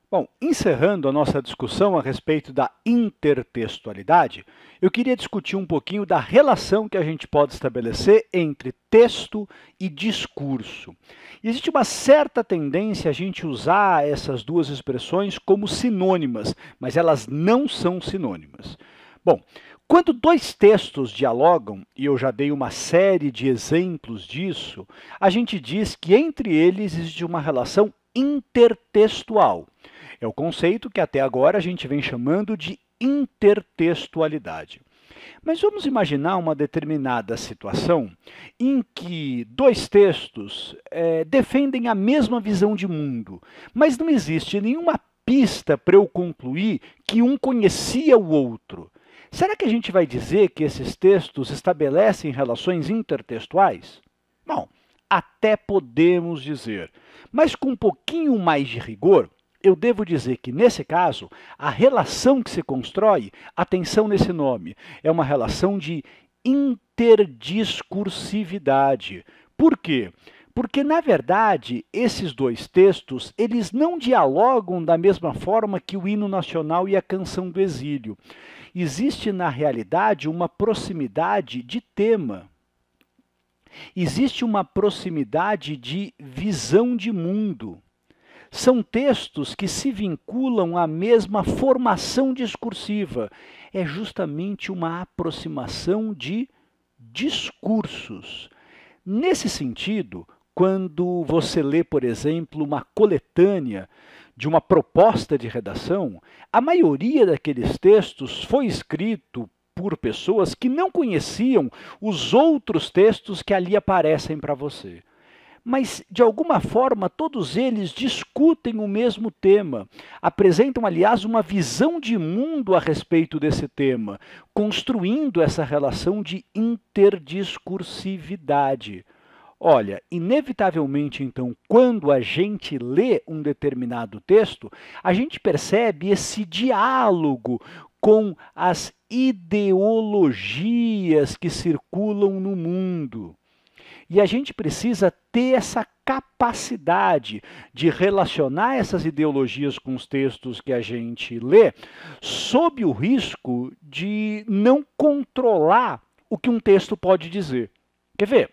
Bom, encerrando a nossa discussão a respeito da intertextualidade, eu queria discutir um pouquinho da relação que a gente pode estabelecer entre texto e discurso. Existe uma certa tendência a gente usar essas duas expressões como sinônimas, mas elas não são sinônimas. Bom, quando dois textos dialogam, e eu já dei uma série de exemplos disso, a gente diz que entre eles existe uma relação intertextual. É o conceito que até agora a gente vem chamando de intertextualidade. Mas vamos imaginar uma determinada situação em que dois textos defendem a mesma visão de mundo, mas não existe nenhuma pista para eu concluir que um conhecia o outro. Será que a gente vai dizer que esses textos estabelecem relações intertextuais? Bom, até podemos dizer, mas com um pouquinho mais de rigor, eu devo dizer que, nesse caso, a relação que se constrói, atenção nesse nome, é uma relação de interdiscursividade. Por quê? Porque, na verdade, esses dois textos, eles não dialogam da mesma forma que o hino nacional e a canção do exílio. Existe, na realidade, uma proximidade de tema. Existe uma proximidade de visão de mundo. São textos que se vinculam à mesma formação discursiva. É justamente uma aproximação de discursos. Nesse sentido, quando você lê, por exemplo, uma coletânea de uma proposta de redação, a maioria daqueles textos foi escrito por pessoas que não conheciam os outros textos que ali aparecem para você. Mas, de alguma forma, todos eles discutem o mesmo tema, apresentam, aliás, uma visão de mundo a respeito desse tema, construindo essa relação de interdiscursividade. Olha, inevitavelmente, então, quando a gente lê um determinado texto, a gente percebe esse diálogo com as ideologias que circulam no mundo. E a gente precisa ter essa capacidade de relacionar essas ideologias com os textos que a gente lê, sob o risco de não controlar o que um texto pode dizer. Quer ver?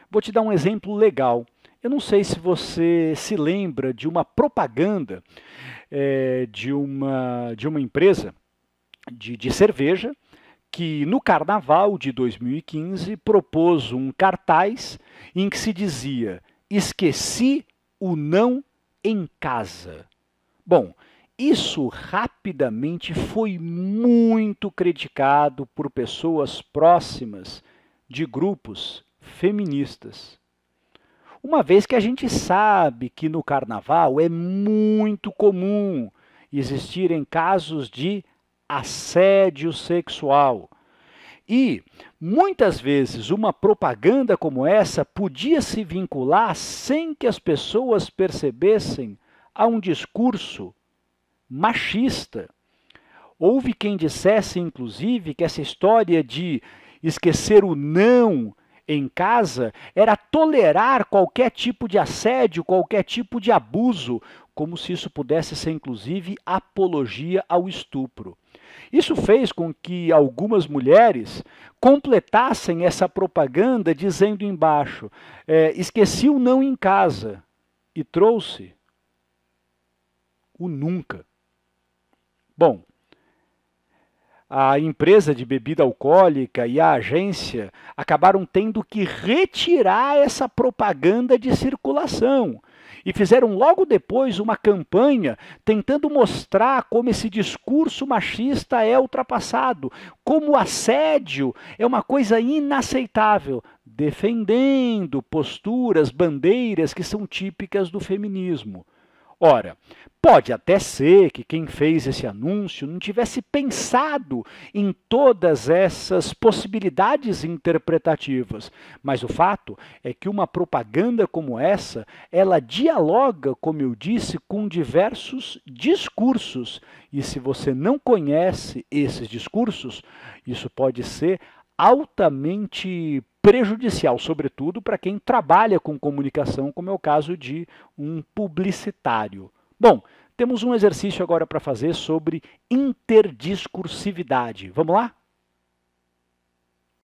Vou te dar um exemplo legal. Eu não sei se você se lembra de uma propaganda de uma empresa de cerveja que no Carnaval de 2015 propôs um cartaz em que se dizia: esqueci o não em casa. Bom, isso rapidamente foi muito criticado por pessoas próximas de grupos feministas. Uma vez que a gente sabe que no Carnaval é muito comum existirem casos de assédio sexual. E, muitas vezes, uma propaganda como essa podia se vincular sem que as pessoas percebessem a um discurso machista. Houve quem dissesse, inclusive, que essa história de esquecer o não em casa era tolerar qualquer tipo de assédio, qualquer tipo de abuso, como se isso pudesse ser, inclusive, apologia ao estupro. Isso fez com que algumas mulheres completassem essa propaganda dizendo embaixo: esqueci o não em casa e trouxe o nunca. Bom, a empresa de bebida alcoólica e a agência acabaram tendo que retirar essa propaganda de circulação. E fizeram logo depois uma campanha tentando mostrar como esse discurso machista é ultrapassado, como o assédio é uma coisa inaceitável, defendendo posturas, bandeiras que são típicas do feminismo. Ora, pode até ser que quem fez esse anúncio não tivesse pensado em todas essas possibilidades interpretativas, mas o fato é que uma propaganda como essa, ela dialoga, como eu disse, com diversos discursos. E se você não conhece esses discursos, isso pode ser altamente prejudicial, sobretudo para quem trabalha com comunicação, como é o caso de um publicitário. Bom, Temos um exercício agora para fazer sobre interdiscursividade. Vamos lá?